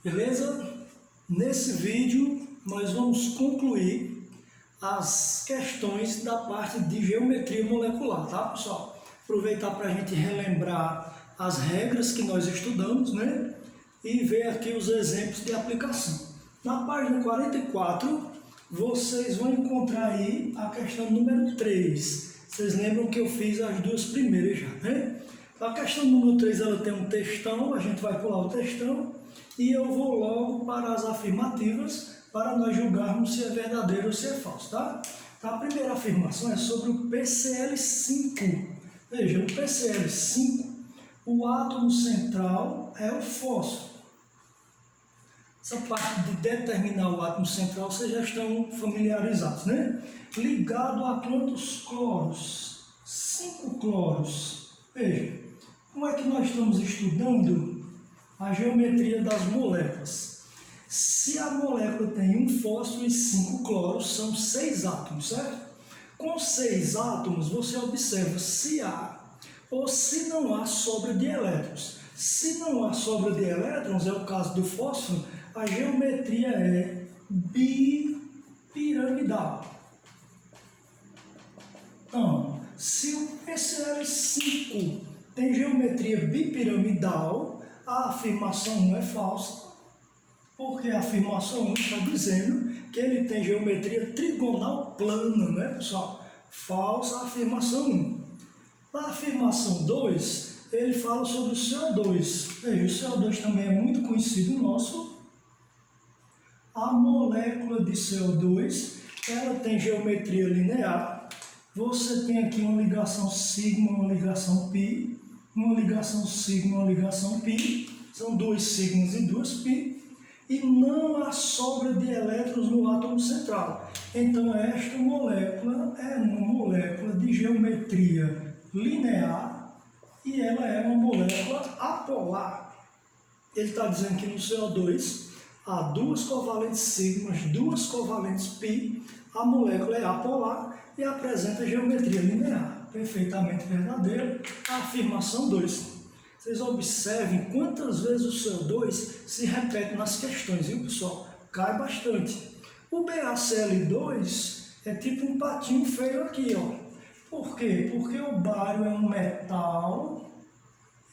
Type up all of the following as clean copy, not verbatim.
Beleza? Nesse vídeo nós vamos concluir as questões da parte de geometria molecular, tá, pessoal? Aproveitar para a gente relembrar as regras que nós estudamos, né? E ver aqui os exemplos de aplicação. Na página 44, vocês vão encontrar aí a questão número 3. Vocês lembram que eu fiz as duas primeiras já, né? A questão número 3, ela tem um textão, a gente vai pular o textão e eu vou logo para as afirmativas para nós julgarmos se é verdadeiro ou se é falso, tá? Então, a primeira afirmação é sobre o PCl5. Veja, o PCl5, o átomo central é o fósforo. Essa parte de determinar o átomo central, vocês já estão familiarizados, né? Ligado a quantos cloros? 5 cloros. Veja, como é que nós estamos estudando a geometria das moléculas? Se a molécula tem um fósforo e 5 cloros, são 6 átomos, certo? Com 6 átomos, você observa se há ou se não há sobra de elétrons. Se não há sobra de elétrons, é o caso do fósforo, a geometria é bipiramidal. Então, se o PCl5 tem geometria bipiramidal, a afirmação 1 é falsa, porque a afirmação 1 está dizendo que ele tem geometria trigonal plana, né, pessoal? Falsa a afirmação 1. Na afirmação 2, ele fala sobre o CO2. Veja, o CO2 também é muito conhecido nosso. A molécula de CO2, ela tem geometria linear. Você tem aqui uma ligação sigma, uma ligação pi, uma ligação sigma, uma ligação pi. São 2 sigmas e 2 pi. E não há sobra de elétrons no átomo central. Então, esta molécula é uma molécula de geometria linear e ela é uma molécula apolar. Ele está dizendo que no CO2 há 2 covalentes sigmas, 2 covalentes pi, a molécula é apolar e apresenta geometria linear. Perfeitamente verdadeiro. A afirmação 2. Vocês observem quantas vezes o CO2 se repete nas questões, viu, pessoal? Cai bastante. O BaCl2 é tipo um patinho feio aqui, ó. Por quê? Porque o bário é um metal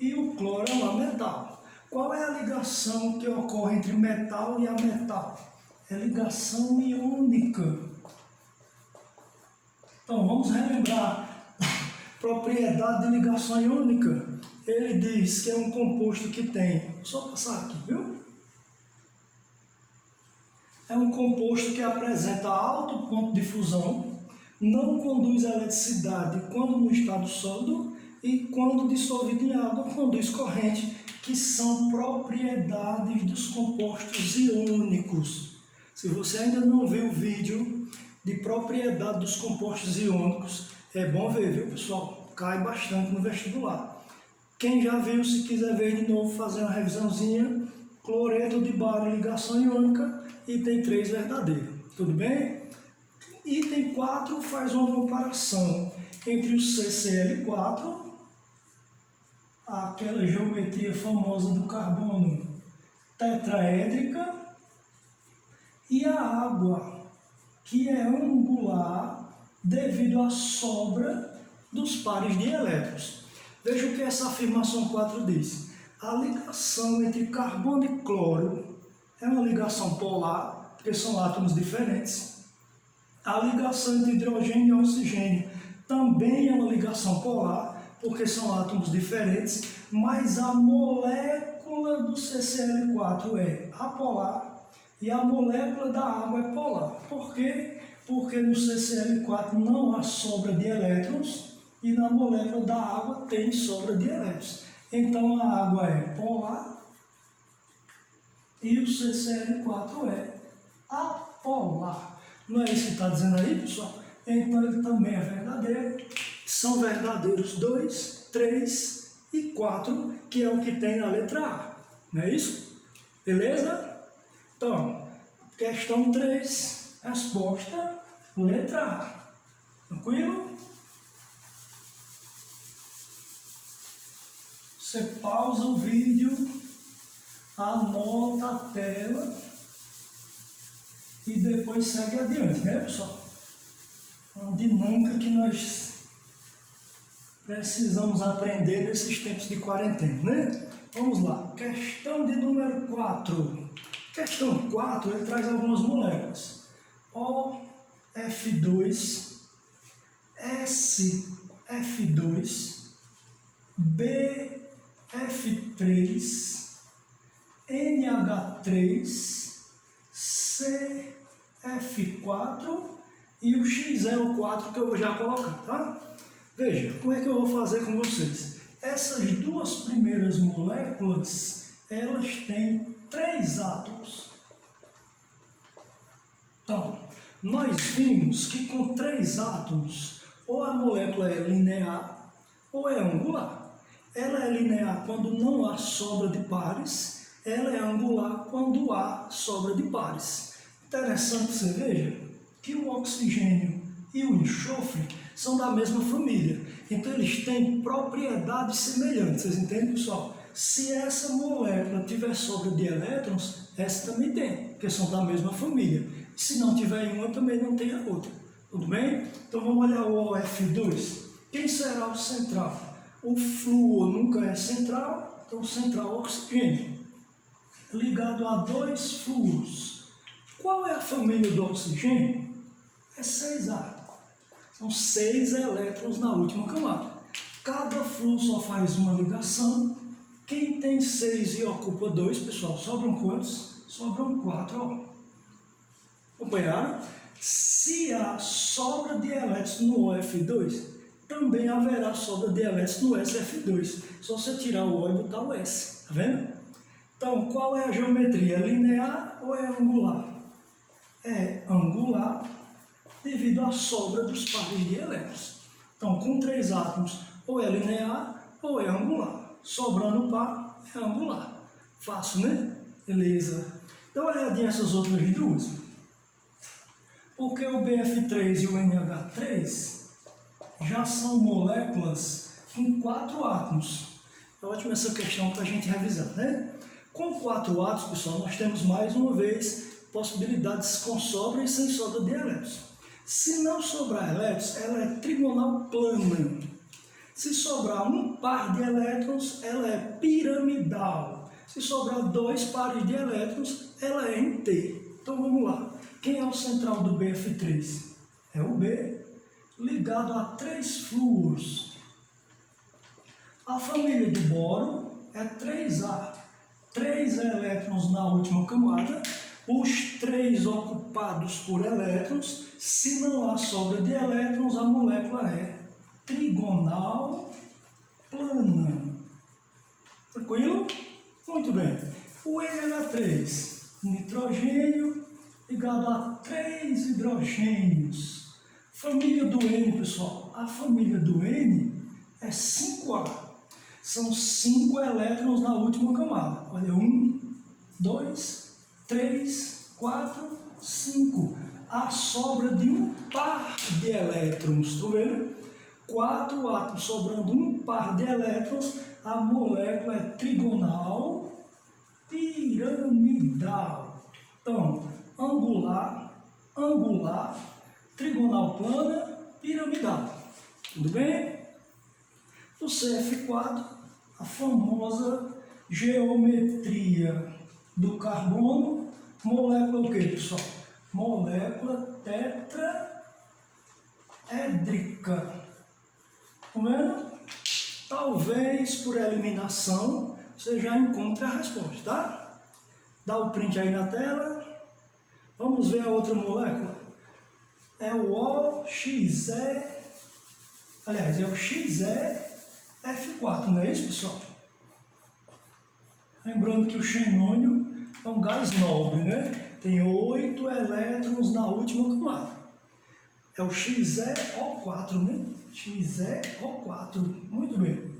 e o cloro é um ametal. Qual é a ligação que ocorre entre metal e ametal? É ligação iônica. Então, vamos relembrar propriedade de ligação iônica. Ele diz que é um composto que tem, só passar aqui, viu? É um composto que apresenta alto ponto de fusão, não conduz eletricidade quando no estado sólido e quando dissolvido em água conduz corrente, que são propriedades dos compostos iônicos. Se você ainda não viu o vídeo de propriedade dos compostos iônicos, é bom ver, viu, pessoal? Cai bastante no vestibular. Quem já viu, se quiser ver de novo, fazer uma revisãozinha, cloreto de bário, ligação iônica, item 3 verdadeiro. Tudo bem? Item 4 faz uma comparação entre o CCl4, aquela geometria famosa do carbono tetraédrica, e a água, que é angular devido à sobra dos pares de elétrons. Veja o que essa afirmação 4 diz. A ligação entre carbono e cloro é uma ligação polar, porque são átomos diferentes. A ligação entre hidrogênio e oxigênio também é uma ligação polar, porque são átomos diferentes, mas a molécula do CCl4 é apolar e a molécula da água é polar. Por quê? Porque no CCl4 não há sobra de elétrons e na molécula da água tem sobra de elétrons. Então a água é polar e o CCl4 é apolar. Não é isso que está dizendo aí, pessoal? Então ele também é verdadeiro. São verdadeiros 2, 3 e 4, que é o que tem na letra A. Não é isso? Beleza? Então, questão 3, resposta, letra A. Tranquilo? Você pausa o vídeo, anota a tela e depois segue adiante, né, pessoal? Uma dinâmica que nós precisamos aprender nesses tempos de quarentena, né? Vamos lá, questão de número 4. Questão 4, ele traz algumas moléculas. OF2, SF2, BF3, NH3, CF4 e o XL4 que eu vou já colocar, tá? Veja, como é que eu vou fazer com vocês? Essas duas primeiras moléculas, elas têm 3 átomos. Então, nós vimos que com 3 átomos, ou a molécula é linear ou é angular. Ela é linear quando não há sobra de pares, ela é angular quando há sobra de pares. Interessante você veja que o oxigênio e o enxofre são da mesma família. Então eles têm propriedades semelhantes. Vocês entendem, pessoal? Se essa molécula tiver sobra de elétrons, essa também tem, porque são da mesma família. Se não tiver uma, também não tem a outra. Tudo bem? Então vamos olhar o OF2. Quem será o central? O flúor nunca é central, então o central é o oxigênio. Ligado a 2 flúoros. Qual é a família do oxigênio? É 6A. São 6 elétrons na última camada. Cada flúor só faz uma ligação. Quem tem 6 e ocupa 2, pessoal, sobram quantos? Sobram 4, ó. Acompanharam? Se há sobra de elétrons no OF2, também haverá sobra de elétrons no SF2. Só você tirar o O e botar o S. Tá vendo? Então, qual é a geometria? É linear ou é angular? É angular devido à sobra dos pares de elétrons. Então, com 3 átomos, ou é linear ou é angular. Sobrando par, é angular. Fácil, né? Beleza. Dá uma olhadinha essas outras duas. Porque o BF3 e o NH3 já são moléculas com 4 átomos. É ótimo essa questão para a gente revisar, né? Com 4 átomos, pessoal, nós temos mais uma vez possibilidades com sobra e sem sobra de elétrons. Se não sobrar elétrons, ela é trigonal plana. Se sobrar um par de elétrons, ela é piramidal. Se sobrar 2 pares de elétrons, ela é em T. Então vamos lá. Quem é o central do BF3? É o B, ligado a 3 flúoros. A família do boro é 3A. 3 elétrons na última camada. Os 3 ocupados por elétrons. Se não há sobra de elétrons, a molécula é trigonal plana. Tranquilo? Muito bem. O NH3, nitrogênio ligado a 3 hidrogênios. Família do N, pessoal. A família do N é 5A. São 5 elétrons na última camada. Olha, 1, 2, 3, 4, 5. A sobra de um par de elétrons. Estão vendo? 4 átomos sobrando um par de elétrons. A molécula é trigonal piramidal. Então, angular, trigonal plana, piramidal. Tudo bem? O CF4, a famosa geometria do carbono, molécula o que, pessoal? Molécula tetraédrica. Tá vendo? Talvez por eliminação você já encontre a resposta, tá? Dá o print aí na tela. Vamos ver a outra molécula. É o OXE, aliás, é o XeF4, não é isso, pessoal? Lembrando que o xenônio é um gás nobre, né? Tem 8 elétrons na última camada. É o XeO4, né? XeO4, muito bem.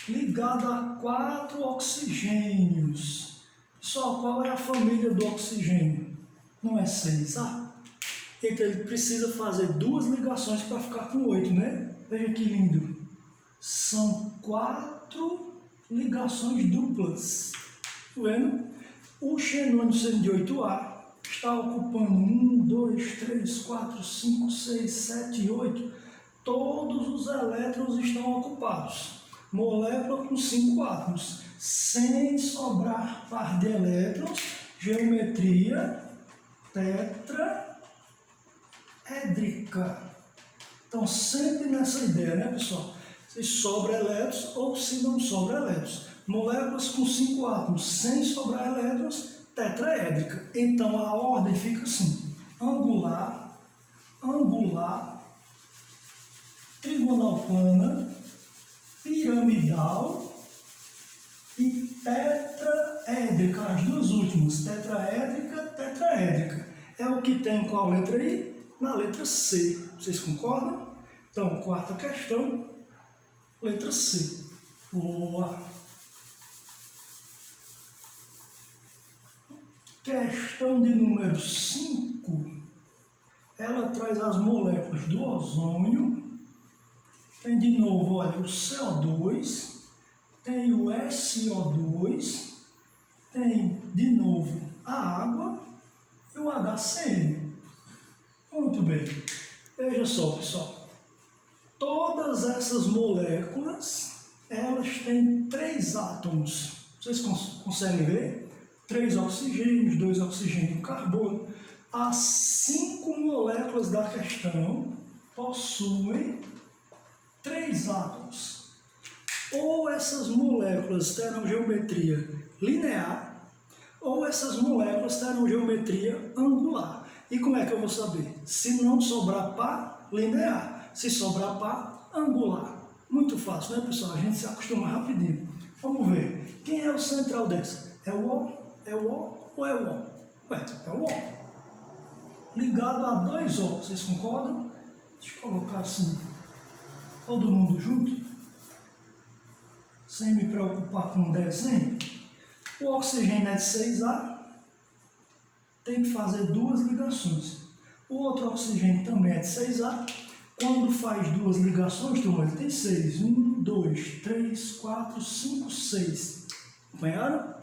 Ligado a 4 oxigênios. Pessoal, qual é a família do oxigênio? Não é 6A? Então ele precisa fazer 2 ligações para ficar com 8, né? Veja que lindo. São 4 ligações duplas. Tá vendo? O xenônio seno de 8A está ocupando 1, 2, 3, 4, 5, 6, 7, 8. Todos os elétrons estão ocupados. Molécula com 5 átomos. Sem sobrar par de elétrons, geometria tetraédrica. Então, sempre nessa ideia, né, pessoal? Se sobra elétrons ou se não sobra elétrons. Moléculas com 5 átomos, sem sobrar elétrons, tetraédrica. Então, a ordem fica assim: angular, trigonal plana, piramidal e tetraédrica. As duas últimas, tetraédrica. É o que tem qual letra aí? Na letra C. Vocês concordam? Então, quarta questão, letra C. Boa. Questão de número 5. Ela traz as moléculas do ozônio. Tem de novo, olha, o CO2. Tem o SO2. Tem de novo a água e o HCN. Muito bem. Veja só, pessoal. Todas essas moléculas, elas têm 3 átomos. Vocês conseguem ver? 3 oxigênios, 2 oxigênios e carbono. As 5 moléculas da questão possuem 3 átomos. Ou essas moléculas terão geometria linear, ou essas moléculas terão geometria angular. E como é que eu vou saber? Se não sobrar par, linear. Se sobrar par, angular. Muito fácil, né, pessoal? A gente se acostuma rapidinho. Vamos ver. Quem é o central dessa? É o O? É o O ou é o O? Ué, é o O. Ligado a 2 O. Vocês concordam? Deixa eu colocar assim. Todo mundo junto. Sem me preocupar com o desenho. O oxigênio é de 6A. Tem que fazer 2 ligações. O outro oxigênio também é de 6A. Quando faz 2 ligações, turma, ele tem 6. 1, 2, 3, 4, 5, 6. Acompanharam?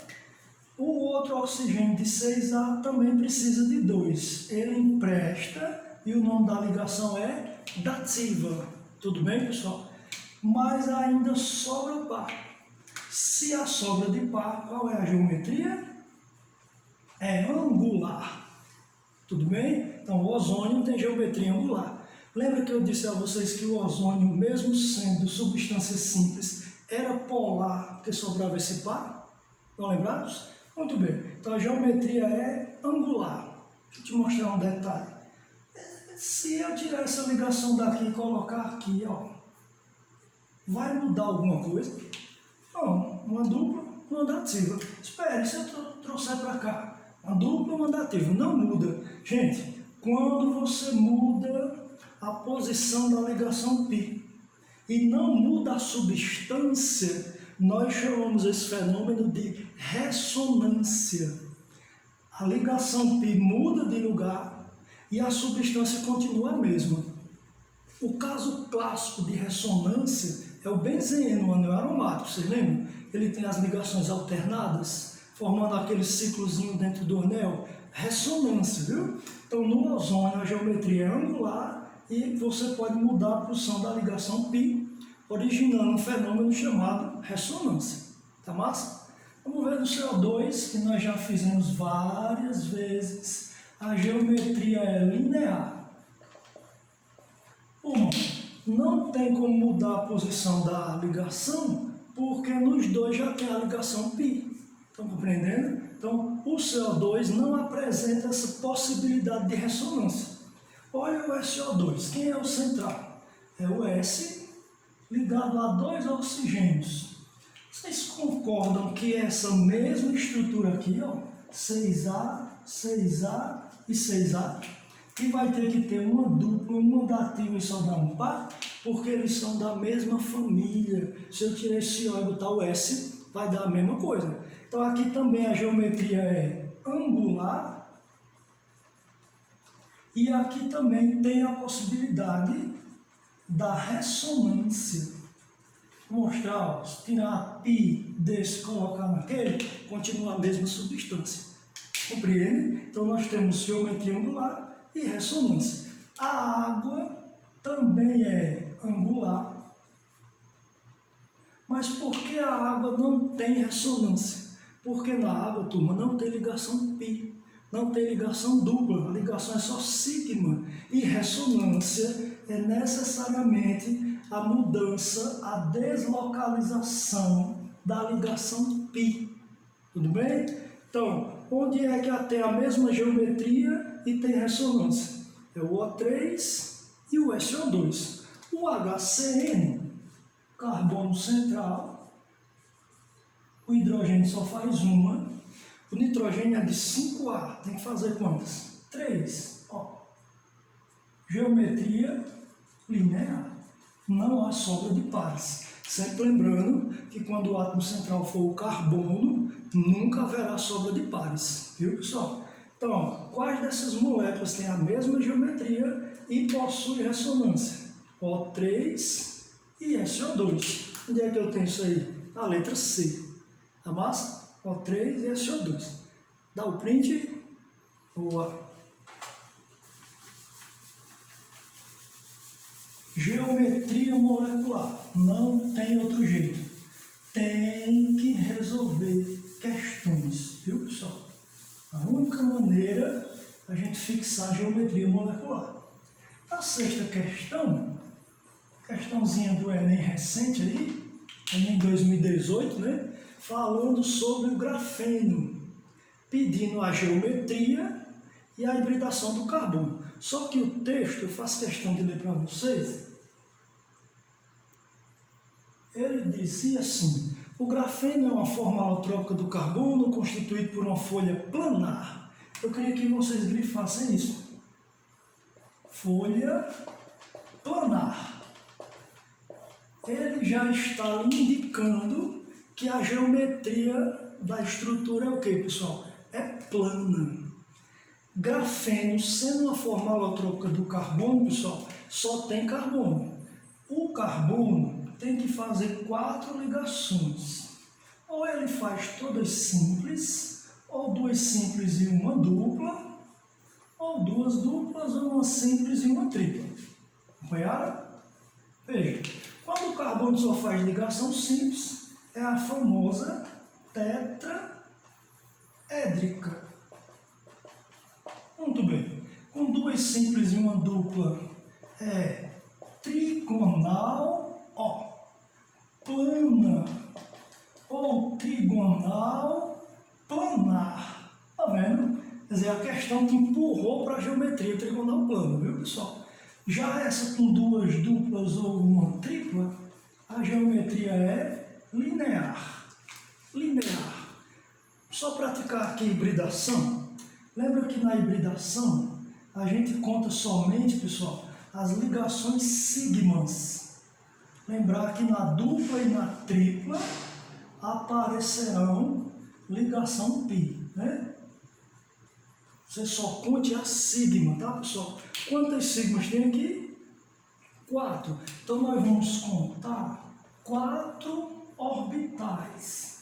O outro oxigênio de 6A também precisa de 2. Ele empresta e o nome da ligação é dativa. Tudo bem, pessoal? Mas ainda sobra par. Se a sobra de par, qual é a geometria? É angular. Tudo bem? Então, o ozônio tem geometria angular. Lembra que eu disse a vocês que o ozônio, mesmo sendo substância simples, era polar porque sobrava esse par? Estão lembrados? Muito bem. Então, a geometria é angular. Deixa eu te mostrar um detalhe. Se eu tirar essa ligação daqui e colocar aqui, ó, vai mudar alguma coisa? Não. Uma dupla, uma dativa. Espere, se eu trouxer para cá uma dupla, uma dativa, não muda. Gente, quando você muda a posição da ligação π e não muda a substância, nós chamamos esse fenômeno de ressonância. A ligação π muda de lugar e a substância continua a mesma. O caso clássico de ressonância é o benzeno, o anel aromático, vocês lembram? Ele tem as ligações alternadas, formando aquele ciclozinho dentro do anel. Ressonância, viu? Então, no ozônio, a geometria é angular e você pode mudar a posição da ligação π, originando um fenômeno chamado ressonância. Tá massa? Vamos ver no CO2, que nós já fizemos várias vezes. A geometria é linear. Não tem como mudar a posição da ligação, porque nos dois já tem a ligação π. Estão compreendendo? Então, o CO2 não apresenta essa possibilidade de ressonância. Olha o SO2. Quem é o central? É o S ligado a 2 oxigênios. Vocês concordam que essa mesma estrutura aqui, ó, 6A, 6A e 6A, que vai ter que ter uma dupla, uma dativa e só dar um par, porque eles são da mesma família. Se eu tirar esse O e botar o S, vai dar a mesma coisa. Então aqui também a geometria é angular e aqui também tem a possibilidade da ressonância. Vou mostrar, ó, se tirar π desse e colocar naquele, continua a mesma substância. Compreende? Então nós temos geometria angular e ressonância. A água também é angular, mas por que a água não tem ressonância? Porque na água, turma, não tem ligação π, não tem ligação dupla, a ligação é só sigma. E ressonância é necessariamente a mudança, a deslocalização da ligação π. Tudo bem? Então, onde é que tem a mesma geometria e tem ressonância? É o O3 e o SO2. O HCN, carbono central, o hidrogênio só faz uma, o nitrogênio é de 5A, tem que fazer quantas? 3. Ó. Geometria linear, não há sobra de pares. Sempre lembrando que quando o átomo central for o carbono, nunca haverá sobra de pares, viu pessoal? Então, ó, quais dessas moléculas têm a mesma geometria e possuem ressonância? O3 e SO2. Onde é que eu tenho isso aí? A letra C. A massa? O3 e SO2. Dá o print. Boa. Geometria molecular. Não tem outro jeito. Tem que resolver questões, viu pessoal? A única maneira a gente fixar a geometria molecular. A sexta questão, questãozinha do Enem recente aí, Enem 2018, né? Falando sobre o grafeno, pedindo a geometria e a hibridação do carbono. Só que o texto, eu faço questão de ler para vocês, ele dizia assim: o grafeno é uma forma alotrópica do carbono constituído por uma folha planar. Eu queria que vocês grifassem isso. Folha planar. Ele já está indicando que a geometria da estrutura é o que, pessoal? É plana. Grafeno, sendo uma forma alotrópica do carbono, pessoal, só tem carbono. O carbono tem que fazer 4 ligações. Ou ele faz todas simples, ou 2 simples e uma dupla, ou 2 duplas, ou uma simples e uma tripla. Acompanharam? Veja, quando o carbono só faz ligação simples, é a famosa tetraédrica. Muito bem. Com 2 simples e uma dupla, é trigonal, ó, plana ou trigonal planar. Tá vendo? Quer dizer, a questão que empurrou para a geometria trigonal plana, viu pessoal? Já essa com 2 duplas ou uma tripla, a geometria é linear. Linear. Só praticar aqui hibridação. Lembra que na hibridação a gente conta somente, pessoal, as ligações sigmas. Lembrar que na dupla e na tripla aparecerão ligação π, né? Você só conte a sigma, tá pessoal? Quantas sigmas tem aqui? 4. Então nós vamos contar 4 orbitais.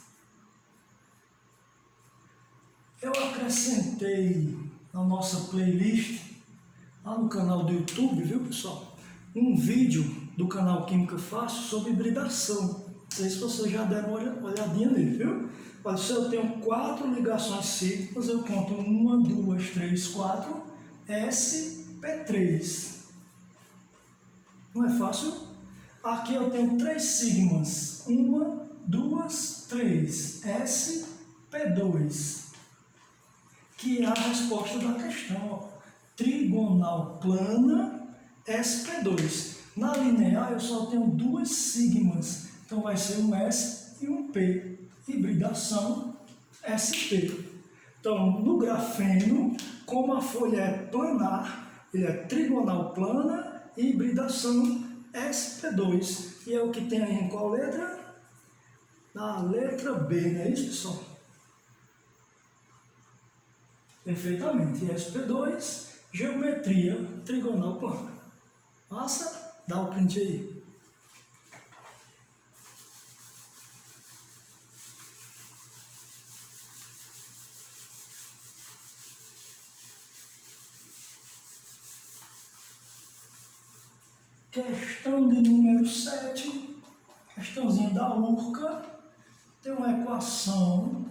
Eu acrescentei na nossa playlist, lá no canal do YouTube, viu pessoal? Um vídeo do canal Química Fácil sobre hibridação. Não sei se vocês já deram uma olhadinha nele, viu? Olha, se eu tenho 4 ligações sigmas, eu conto 1, 2, 3, 4, sp3. Não é fácil? Aqui eu tenho 3 sigmas. 1, 2, 3, sp2. Que é a resposta da questão, ó. Trigonal plana, sp2. Na linear eu só tenho 2 sigmas, então vai ser um S e um P. Hibridação SP. Então, no grafeno, como a folha é planar, ele é trigonal plana e hibridação sp2. E é o que tem aí em qual letra? Na letra B, não é isso, pessoal? Perfeitamente. sp2, geometria trigonal plana. Massa? Dá o print aí. Questão de número 7, questãozinha da URCA, tem uma equação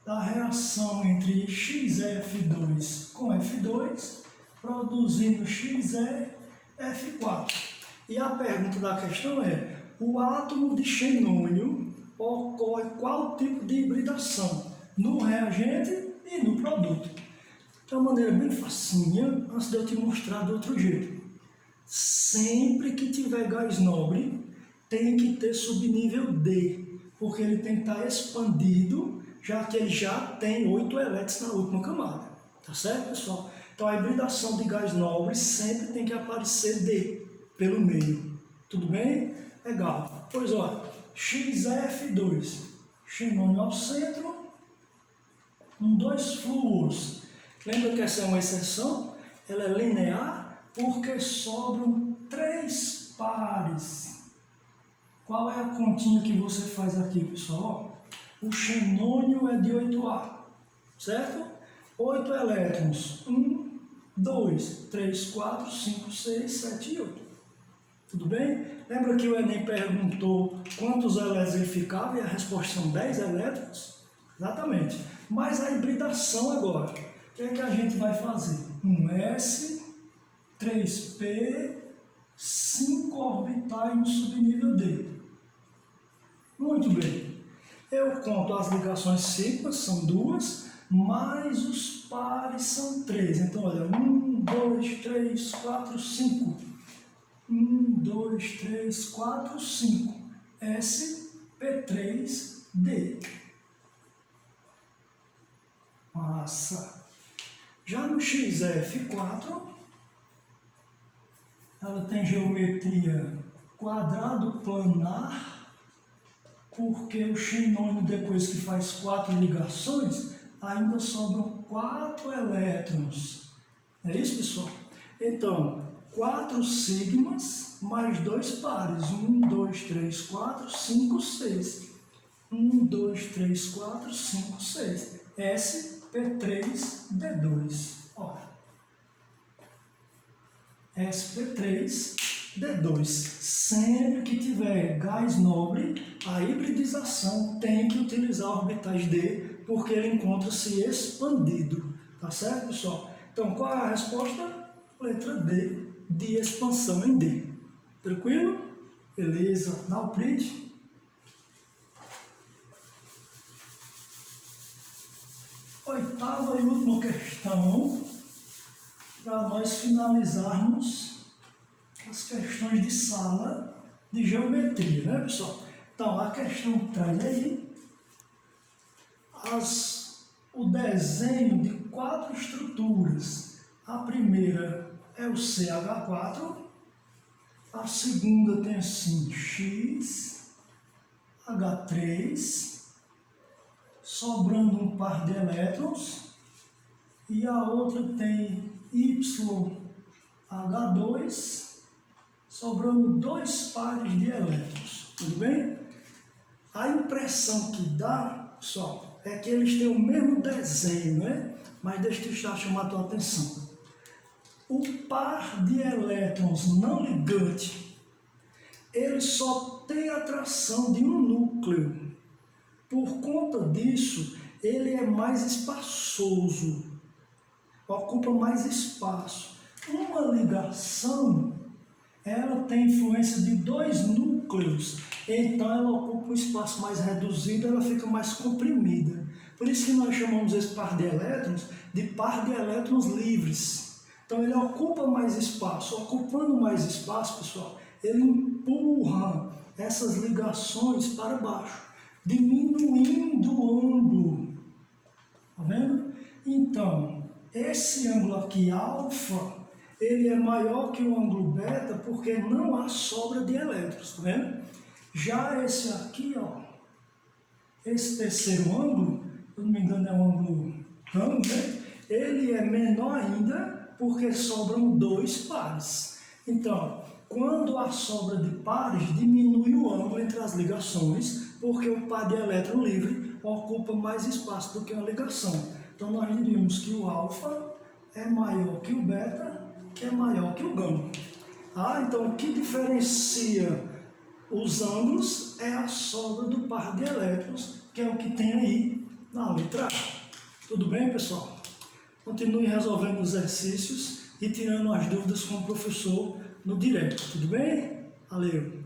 da reação entre XF2 com F2, produzindo XeF4. E a pergunta da questão é, o átomo de xenônio ocorre qual tipo de hibridação? No reagente e no produto. De uma maneira bem facinha, antes de eu te mostrar do outro jeito. Sempre que tiver gás nobre, tem que ter subnível D, porque ele tem que estar expandido, já que ele já tem 8 elétrons na última camada. Tá certo, pessoal? Então a hibridação de gás nobre sempre tem que aparecer D pelo meio. Tudo bem? Legal. Pois ó, XF2, xenônio ao centro, 2 flúoros. Lembra que essa é uma exceção? Ela é linear porque sobram 3 pares. Qual é a continha que você faz aqui, pessoal? O xenônio é de 8A, certo? 8 elétrons. 1, 2, 3, 4, 5, 6, 7 e 8. Tudo bem? Lembra que o Enem perguntou quantos elétrons ele ficava e a resposta são 10 elétrons? Exatamente. Mas a hibridação agora, o que é que a gente vai fazer? 1s, 3p, 5 orbitais no subnível D. Muito bem. Eu conto as ligações cíclicas, são 2, mais os pares são 3. Então, olha, 1, 2, 3, 4, 5. 1, 2, 3, 4, 5. SP3D. Massa. Já no XF4, ela tem geometria quadrado planar, porque o xenônio, depois que faz 4 ligações, ainda sobram 4 elétrons. É isso, pessoal? Então, 4 sigmas mais 2 pares. 1, 2, 3, 4, 5, 6. 1, 2, 3, 4, 5, 6. SP3D2. Ó. SP3D2. Sempre que tiver gás nobre, a hibridização tem que utilizar orbitais D, porque ele encontra-se expandido. Tá certo, pessoal? Então, qual é a resposta? Letra D, de expansão em D. Tranquilo? Beleza. Dá o print. Oitava e última questão, para nós finalizarmos as questões de sala de geometria, né, pessoal? Então, a questão traz aí o desenho de 4 estruturas. A primeira é o CH4, a segunda tem assim X, H3, sobrando um par de elétrons, e a outra tem YH2, sobrando 2 pares de elétrons. Tudo bem? A impressão que dá, pessoal, é que eles têm o mesmo desenho, né? Mas deixa eu chamar a tua atenção. O par de elétrons não ligante, ele só tem atração de um núcleo. Por conta disso, ele é mais espaçoso, ocupa mais espaço. Uma ligação, ela tem influência de 2 núcleos, então ela ocupa um espaço mais reduzido, ela fica mais comprimida. Por isso que nós chamamos esse par de elétrons de par de elétrons livres. Então ele ocupa mais espaço. Ocupando mais espaço, pessoal, ele empurra essas ligações para baixo, diminuindo o ângulo. Tá vendo? Então, esse ângulo aqui, alfa, ele é maior que o ângulo beta porque não há sobra de elétrons, tá vendo? Já esse aqui, ó, esse terceiro ângulo, se não me engano é um ângulo ramo, né? Ele é menor ainda porque sobram 2 pares. Então, quando há sobra de pares, diminui o ângulo entre as ligações, porque o par de elétron livre ocupa mais espaço do que uma ligação. Então, nós diríamos que o alfa é maior que o beta, que é maior que o gama. Então o que diferencia os ângulos é a sobra do par de elétrons, que é o que tem aí na letra A. Tudo bem, pessoal? Continue resolvendo os exercícios e tirando as dúvidas com o professor no direto. Tudo bem? Valeu!